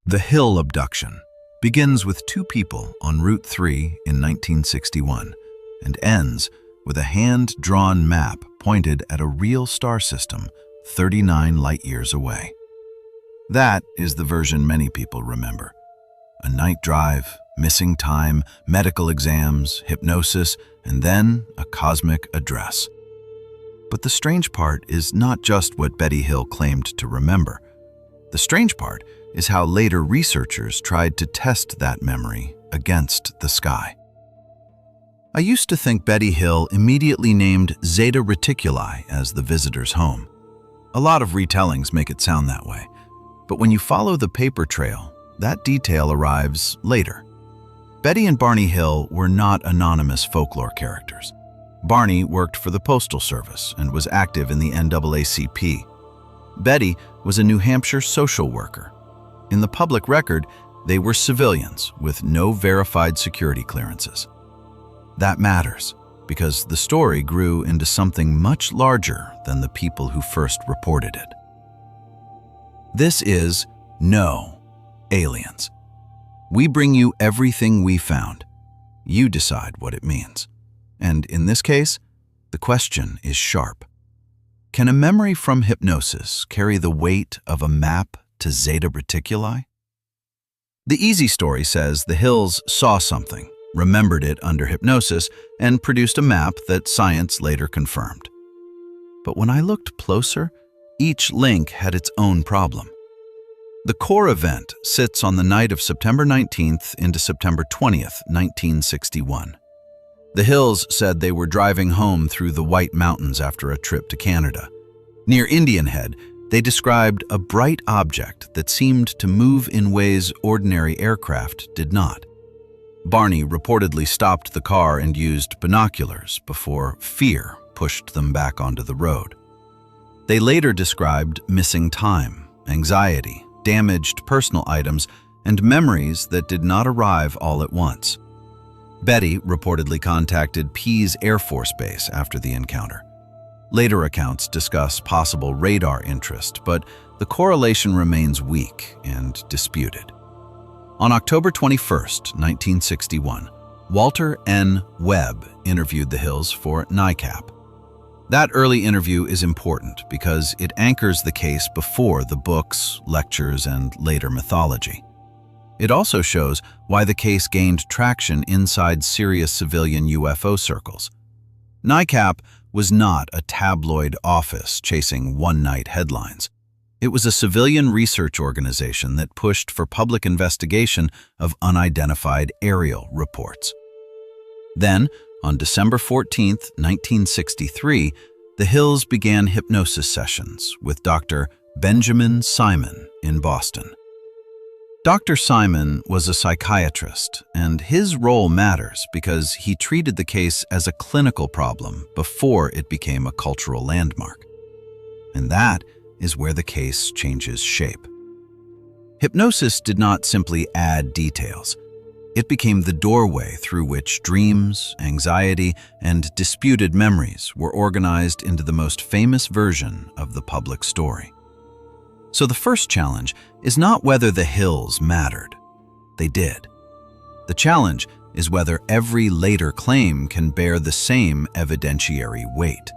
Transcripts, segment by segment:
The Hill Abduction begins with two people on Route 3 in 1961 and ends with a hand-drawn map pointed at a real star system 39 light-years away. That is the version many people remember. A night drive, missing time, medical exams, hypnosis, and then a cosmic address. But the strange part is not just what Betty Hill claimed to remember. The strange part is how later researchers tried to test that memory against the sky. I used to think Betty Hill immediately named Zeta Reticuli as the visitor's home. A lot of retellings make it sound that way, but when you follow the paper trail, that detail arrives later. Betty and Barney Hill were not anonymous folklore characters. Barney worked for the Postal Service and was active in the NAACP. Betty was a New Hampshire social worker. In the public record, they were civilians with no verified security clearances. That matters because the story grew into something much larger than the people who first reported it. This is No Aliens. We bring you everything we found. You decide what it means. And in this case, the question is sharp. Can a memory from hypnosis carry the weight of a map to Zeta Reticuli? The easy story says the Hills saw something, remembered it under hypnosis, and produced a map that science later confirmed. But when I looked closer, each link had its own problem. The core event sits on the night of September 19th into September 20th, 1961. The Hills said they were driving home through the White Mountains after a trip to Canada. Near Indian Head, they described a bright object that seemed to move in ways ordinary aircraft did not. Barney reportedly stopped the car and used binoculars before fear pushed them back onto the road. They later described missing time, anxiety, damaged personal items, and memories that did not arrive all at once. Betty reportedly contacted Pease Air Force Base after the encounter. Later accounts discuss possible radar interest, but the correlation remains weak and disputed. On October 21, 1961, Walter N. Webb interviewed the Hills for NICAP. That early interview is important because it anchors the case before the books, lectures, and later mythology. It also shows why the case gained traction inside serious civilian UFO circles. NICAP was not a tabloid office chasing one-night headlines. It was a civilian research organization that pushed for public investigation of unidentified aerial reports. Then, on December 14, 1963, the Hills began hypnosis sessions with Dr. Benjamin Simon in Boston. Dr. Simon was a psychiatrist, and his role matters because he treated the case as a clinical problem before it became a cultural landmark. And that is where the case changes shape. Hypnosis did not simply add details. It became the doorway through which dreams, anxiety, and disputed memories were organized into the most famous version of the public story. So the first challenge is not whether the Hills mattered. They did. The challenge is whether every later claim can bear the same evidentiary weight.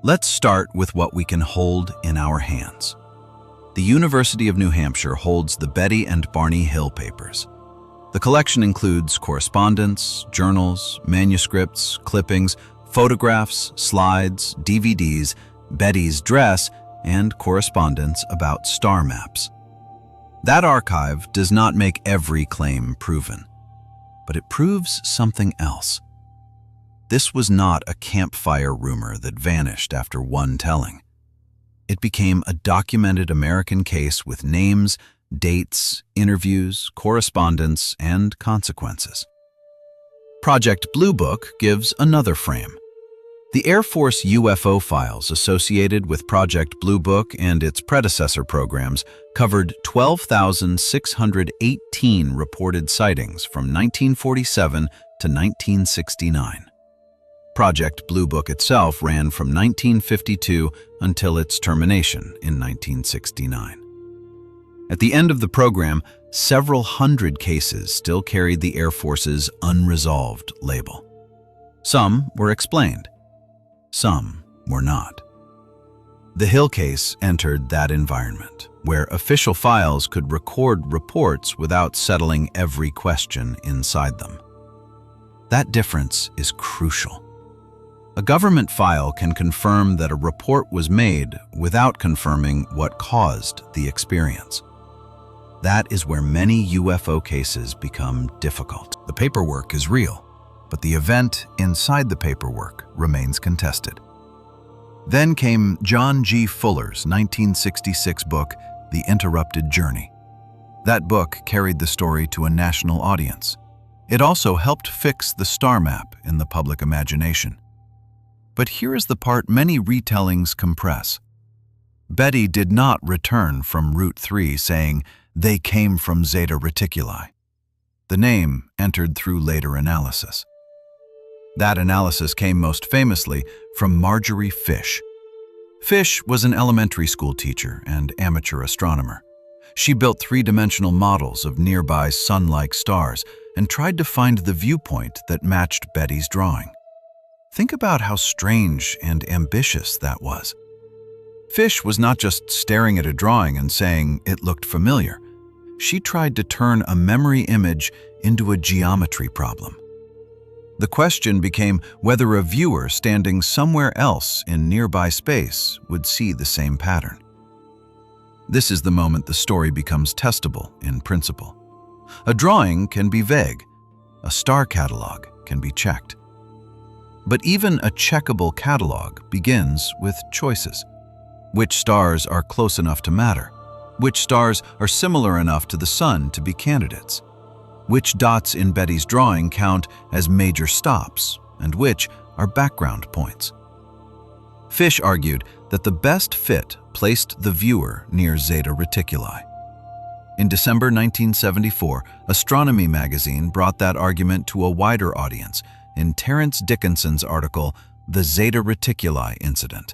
Let's start with what we can hold in our hands. The University of New Hampshire holds the Betty and Barney Hill papers. The collection includes correspondence, journals, manuscripts, clippings, photographs, slides, DVDs, Betty's dress, and correspondence about star maps. That archive does not make every claim proven, but it proves something else. This was not a campfire rumor that vanished after one telling. It became a documented American case with names, dates, interviews, correspondence, and consequences. Project Blue Book gives another frame. The Air Force UFO files associated with Project Blue Book and its predecessor programs covered 12,618 reported sightings from 1947 to 1969. Project Blue Book itself ran from 1952 until its termination in 1969. At the end of the program, several hundred cases still carried the Air Force's unresolved label. Some were explained. Some were not. The Hill case entered that environment, where official files could record reports without settling every question inside them. That difference is crucial. A government file can confirm that a report was made without confirming what caused the experience. That is where many UFO cases become difficult. The paperwork is real, but the event inside the paperwork remains contested. Then came John G. Fuller's 1966 book, The Interrupted Journey. That book carried the story to a national audience. It also helped fix the star map in the public imagination. But here is the part many retellings compress. Betty did not return from Route 3 saying they came from Zeta Reticuli. The name entered through later analysis. That analysis came most famously from Marjorie Fish. Fish was an elementary school teacher and amateur astronomer. She built three-dimensional models of nearby sun-like stars and tried to find the viewpoint that matched Betty's drawing. Think about how strange and ambitious that was. Fish was not just staring at a drawing and saying it looked familiar. She tried to turn a memory image into a geometry problem. The question became whether a viewer standing somewhere else in nearby space would see the same pattern. This is the moment the story becomes testable in principle. A drawing can be vague. A star catalog can be checked. But even a checkable catalog begins with choices. Which stars are close enough to matter? Which stars are similar enough to the sun to be candidates? Which dots in Betty's drawing count as major stops, and which are background points? Fish argued that the best fit placed the viewer near Zeta Reticuli. In December 1974, Astronomy magazine brought that argument to a wider audience in Terence Dickinson's article, The Zeta Reticuli Incident.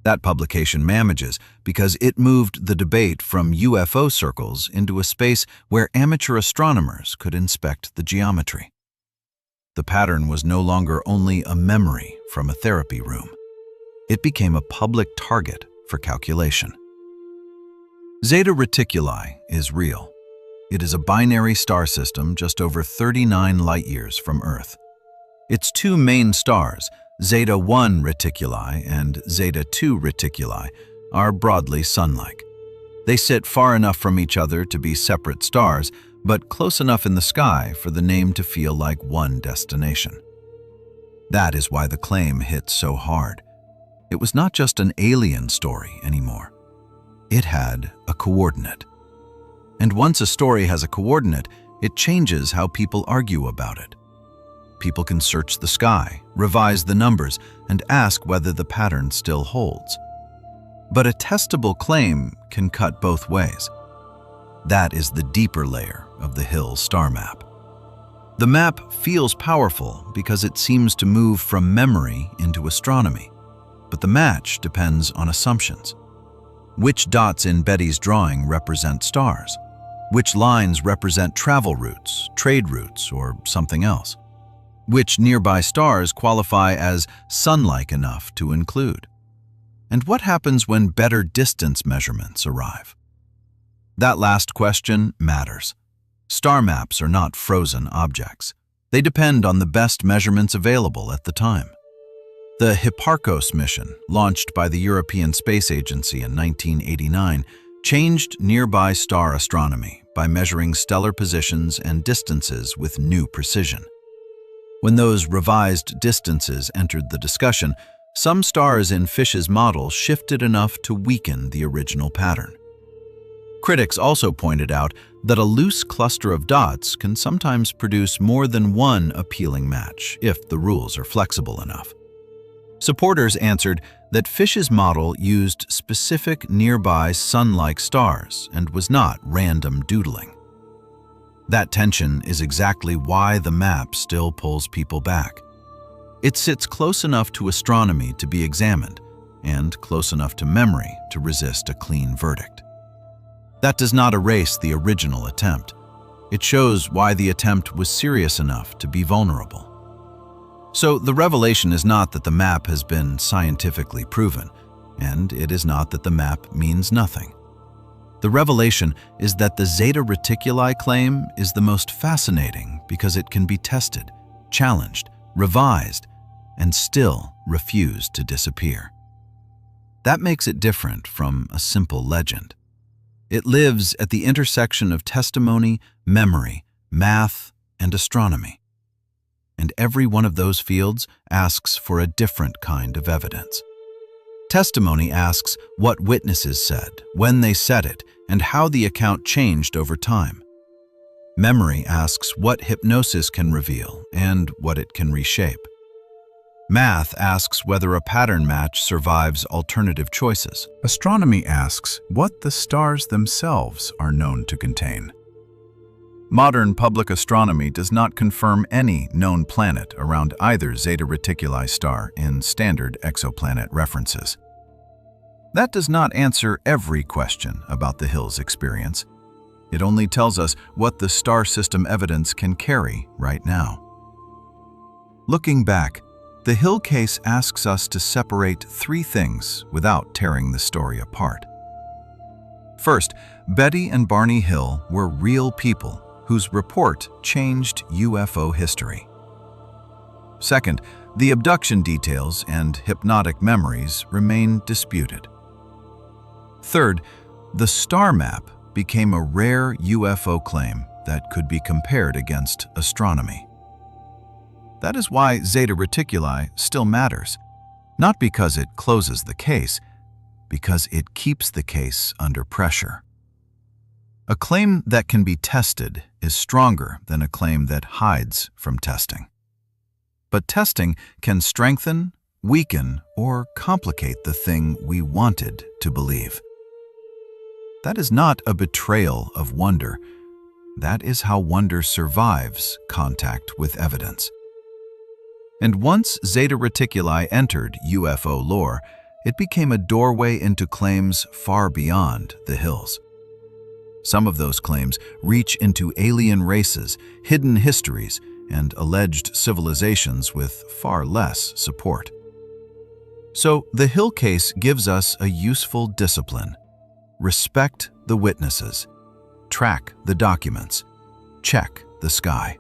That publication manages because it moved the debate from UFO circles into a space where amateur astronomers could inspect the geometry. The pattern was no longer only a memory from a therapy room. It became a public target for calculation. Zeta Reticuli is real. It is a binary star system just over 39 light-years from Earth. Its two main stars, Zeta 1 Reticuli and Zeta 2 Reticuli, are broadly sun-like. They sit far enough from each other to be separate stars, but close enough in the sky for the name to feel like one destination. That is why the claim hit so hard. It was not just an alien story anymore. It had a coordinate. And once a story has a coordinate, it changes how people argue about it. People can search the sky, revise the numbers, and ask whether the pattern still holds. But a testable claim can cut both ways. That is the deeper layer of the Hill star map. The map feels powerful because it seems to move from memory into astronomy, but the match depends on assumptions. Which dots in Betty's drawing represent stars? Which lines represent travel routes, trade routes, or something else? Which nearby stars qualify as sun-like enough to include? And what happens when better distance measurements arrive? That last question matters. Star maps are not frozen objects. They depend on the best measurements available at the time. The Hipparcos mission, launched by the European Space Agency in 1989, changed nearby star astronomy by measuring stellar positions and distances with new precision. When those revised distances entered the discussion, some stars in Fish's model shifted enough to weaken the original pattern. Critics also pointed out that a loose cluster of dots can sometimes produce more than one appealing match if the rules are flexible enough. Supporters answered that Fish's model used specific nearby sun-like stars and was not random doodling. That tension is exactly why the map still pulls people back. It sits close enough to astronomy to be examined, and close enough to memory to resist a clean verdict. That does not erase the original attempt. It shows why the attempt was serious enough to be vulnerable. So the revelation is not that the map has been scientifically proven, and it is not that the map means nothing. The revelation is that the Zeta Reticuli claim is the most fascinating because it can be tested, challenged, revised, and still refuse to disappear. That makes it different from a simple legend. It lives at the intersection of testimony, memory, math, and astronomy. And every one of those fields asks for a different kind of evidence. Testimony asks what witnesses said, when they said it, and how the account changed over time. Memory asks what hypnosis can reveal and what it can reshape. Math asks whether a pattern match survives alternative choices. Astronomy asks what the stars themselves are known to contain. Modern public astronomy does not confirm any known planet around either Zeta Reticuli star in standard exoplanet references. That does not answer every question about the Hill's experience. It only tells us what the star system evidence can carry right now. Looking back, the Hill case asks us to separate three things without tearing the story apart. First, Betty and Barney Hill were real people whose report changed UFO history. Second, the abduction details and hypnotic memories remain disputed. Third, the star map became a rare UFO claim that could be compared against astronomy. That is why Zeta Reticuli still matters, not because it closes the case, because it keeps the case under pressure. A claim that can be tested is stronger than a claim that hides from testing. But testing can strengthen, weaken, or complicate the thing we wanted to believe. That is not a betrayal of wonder. That is how wonder survives contact with evidence. And once Zeta Reticuli entered UFO lore, it became a doorway into claims far beyond the Hills. Some of those claims reach into alien races, hidden histories, and alleged civilizations with far less support. So the Hill case gives us a useful discipline. Respect the witnesses, track the documents, check the sky.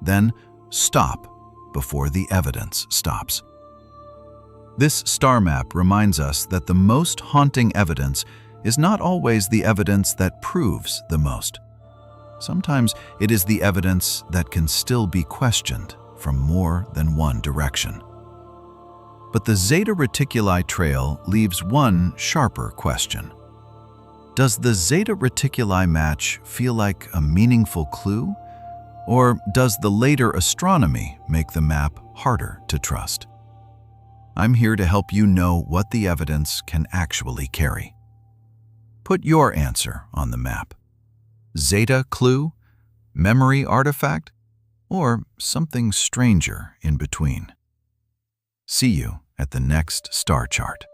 Then stop before the evidence stops. This star map reminds us that the most haunting evidence is not always the evidence that proves the most. Sometimes it is the evidence that can still be questioned from more than one direction. But the Zeta Reticuli trail leaves one sharper question. Does the Zeta Reticuli match feel like a meaningful clue? Or does the later astronomy make the map harder to trust? I'm here to help you know what the evidence can actually carry. Put your answer on the map. Zeta clue, memory artifact, or something stranger in between. See you at the next star chart.